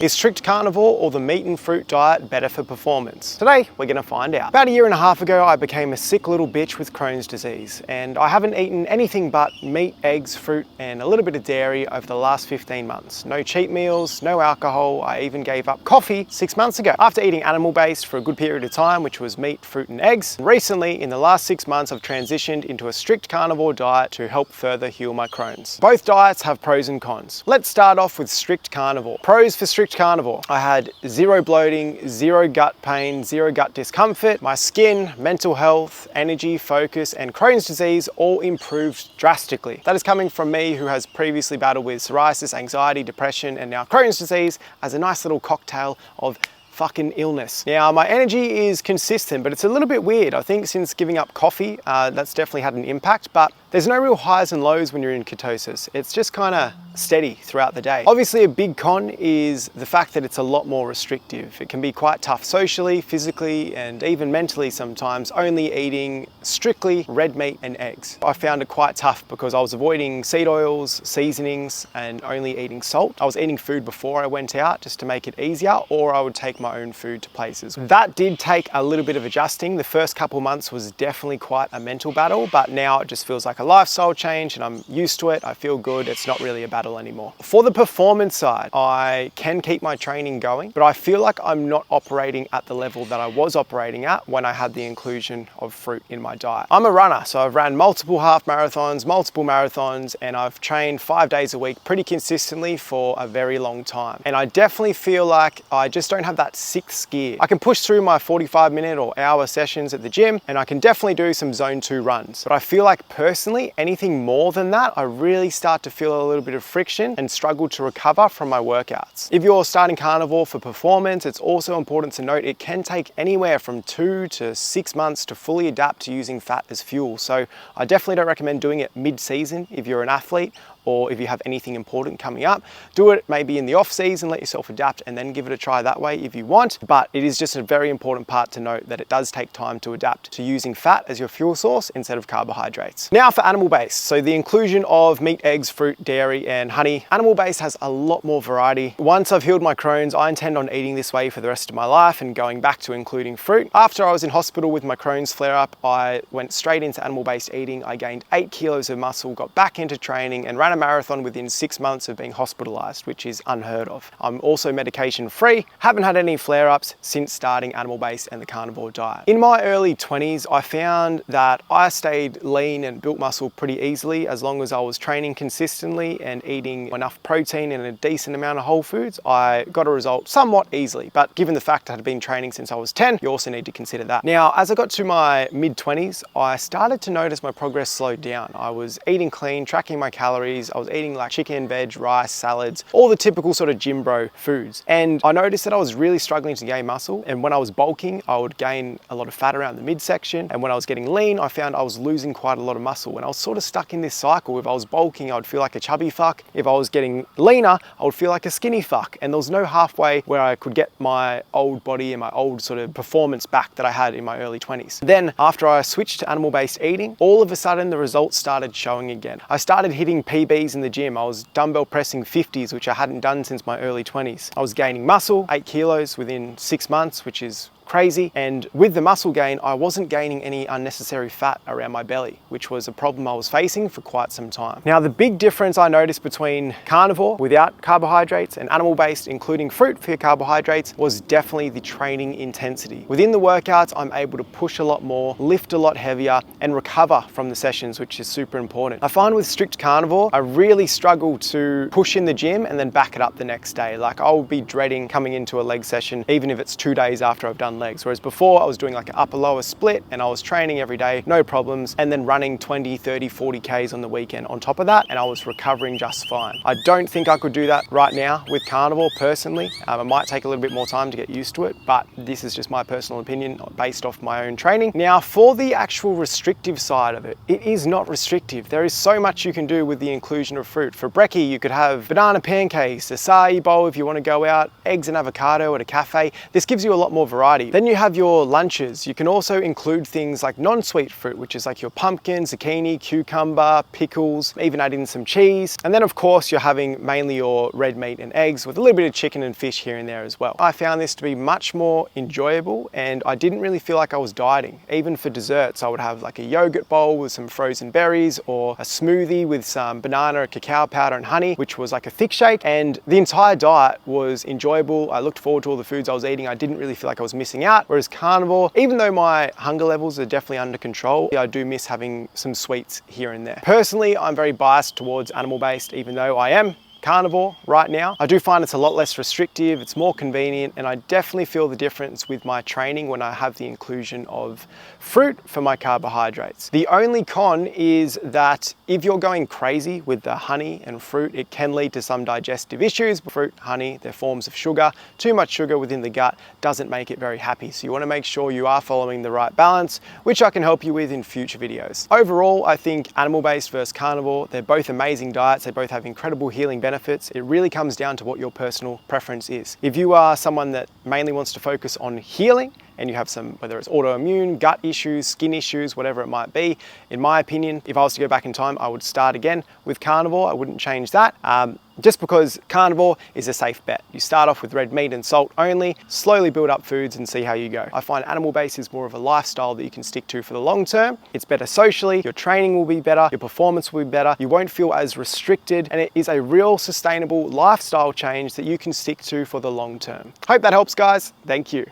Is strict carnivore or the meat and fruit diet better for performance? Today, we're gonna find out. About a year and a half ago, I became a sick little bitch with Crohn's disease, and I haven't eaten anything but meat, eggs, fruit, and a little bit of dairy over the last 15 months. No cheat meals, no alcohol. I even gave up coffee 6 months ago after eating animal-based for a good period of time, which was meat, fruit, and eggs. Recently, in the last 6 months, I've transitioned into a strict carnivore diet to help further heal my Crohn's. Both diets have pros and cons. Let's start off with strict carnivore. Pros for strict carnivore. I had zero bloating, zero gut pain, zero gut discomfort. My skin, mental health, energy, focus, and Crohn's disease all improved drastically. That is coming from me who has previously battled with psoriasis, anxiety, depression, and now Crohn's disease as a nice little cocktail of fucking illness. Now, my energy is consistent, but it's a little bit weird. I think since giving up coffee, that's definitely had an impact, but there's no real highs and lows when you're in ketosis. It's just kind of steady throughout the day. Obviously, a big con is the fact that it's a lot more restrictive. It can be quite tough socially, physically, and even mentally sometimes, only eating strictly red meat and eggs. I found it quite tough because I was avoiding seed oils, seasonings, and only eating salt. I was eating food before I went out just to make it easier, or I would take my own food to places. That did take a little bit of adjusting. The first couple months was definitely quite a mental battle, but now it just feels like a lifestyle change and I'm used to it. I feel good. It's not really a battle anymore. For the performance side, I can keep my training going, but I feel like I'm not operating at the level that I was operating at when I had the inclusion of fruit in my diet. I'm a runner, so I've ran multiple half marathons, multiple marathons, and I've trained 5 days a week pretty consistently for a very long time. And I definitely feel like I just don't have that sixth gear. I can push through my 45-minute or hour sessions at the gym, and I can definitely do some zone 2 runs. But I feel like personally, anything more than that, I really start to feel a little bit of friction and struggle to recover from my workouts. If you're starting carnivore for performance, it's also important to note it can take anywhere from 2 to 6 months to fully adapt to using fat as fuel. So I definitely don't recommend doing it mid-season if you're an athlete, or if you have anything important coming up. Do it maybe in the off season, let yourself adapt, and then give it a try that way if you want. But it is just a very important part to note that it does take time to adapt to using fat as your fuel source instead of carbohydrates. Now for animal-based. So the inclusion of meat, eggs, fruit, dairy, and honey. Animal-based has a lot more variety. Once I've healed my Crohn's, I intend on eating this way for the rest of my life and going back to including fruit. After I was in hospital with my Crohn's flare-up, I went straight into animal-based eating. I gained 8 kilos of muscle, got back into training, and ran a marathon within 6 months of being hospitalized, which is unheard of. I'm also medication free, haven't had any flare-ups since starting animal-based and the carnivore diet. In my early 20s, I found that I stayed lean and built muscle pretty easily as long as I was training consistently and eating enough protein and a decent amount of whole foods. I got a result somewhat easily, but given the fact I had been training since I was 10, you also need to consider that. Now, as I got to my mid-20s, I started to notice my progress slowed down. I was eating clean, tracking my calories, I was eating like chicken, veg, rice, salads, all the typical sort of gym bro foods. And I noticed that I was really struggling to gain muscle. And when I was bulking, I would gain a lot of fat around the midsection. And when I was getting lean, I found I was losing quite a lot of muscle. And I was sort of stuck in this cycle. If I was bulking, I would feel like a chubby fuck. If I was getting leaner, I would feel like a skinny fuck. And there was no halfway where I could get my old body and my old sort of performance back that I had in my early 20s. Then after I switched to animal-based eating, all of a sudden the results started showing again. I started hitting PBs in the gym. I was dumbbell pressing 50s, which I hadn't done since my early 20s. I was gaining muscle, 8 kilos within 6 months, which is crazy. And with the muscle gain, I wasn't gaining any unnecessary fat around my belly, which was a problem I was facing for quite some time. Now, the big difference I noticed between carnivore without carbohydrates and animal-based, including fruit for your carbohydrates, was definitely the training intensity. Within the workouts, I'm able to push a lot more, lift a lot heavier, and recover from the sessions, which is super important. I find with strict carnivore, I really struggle to push in the gym and then back it up the next day. Like I'll be dreading coming into a leg session, even if it's 2 days after I've done legs. Whereas before I was doing like an upper lower split and I was training every day, no problems, and then running 20, 30, 40 Ks on the weekend on top of that, and I was recovering just fine. I don't think I could do that right now with carnivore personally. It might take a little bit more time to get used to it, but this is just my personal opinion based off my own training. Now for the actual restrictive side of it, it is not restrictive. There is so much you can do with the inclusion of fruit. For brekkie, you could have banana pancakes, acai bowl if you want to go out, eggs and avocado at a cafe. This gives you a lot more variety. you. Then you have your lunches. You can also include things like non-sweet fruit, which is like your pumpkin, zucchini, cucumber, pickles, even add in some cheese. And then of course you're having mainly your red meat and eggs with a little bit of chicken and fish here and there as well. I found this to be much more enjoyable, and I didn't really feel like I was dieting. Even for desserts, I would have like a yogurt bowl with some frozen berries, or a smoothie with some banana, cacao powder and honey, which was like a thick shake, and the entire diet was enjoyable. I looked forward to all the foods I was eating. I didn't really feel like I was missing out. Whereas carnivore, even though my hunger levels are definitely under control, I do miss having some sweets here and there. Personally, I'm very biased towards animal-based, even though I am carnivore right now. I do find it's a lot less restrictive, it's more convenient, and I definitely feel the difference with my training when I have the inclusion of fruit for my carbohydrates. The only con is that if you're going crazy with the honey and fruit, it can lead to some digestive issues. Fruit, honey, they're forms of sugar. Too much sugar within the gut doesn't make it very happy. So you want to make sure you are following the right balance, which I can help you with in future videos. Overall, I think animal-based versus carnivore, they're both amazing diets. They both have incredible healing benefits. It really comes down to what your personal preference is. If you are someone that mainly wants to focus on healing, and you have some, whether it's autoimmune, gut issues, skin issues, whatever it might be, in my opinion, if I was to go back in time, I would start again with carnivore. I wouldn't change that. Just because carnivore is a safe bet. You start off with red meat and salt only, slowly build up foods and see how you go. I find animal-based is more of a lifestyle that you can stick to for the long term. It's better socially, your training will be better, your performance will be better, you won't feel as restricted, and it is a real sustainable lifestyle change that you can stick to for the long term. Hope that helps, guys. Thank you.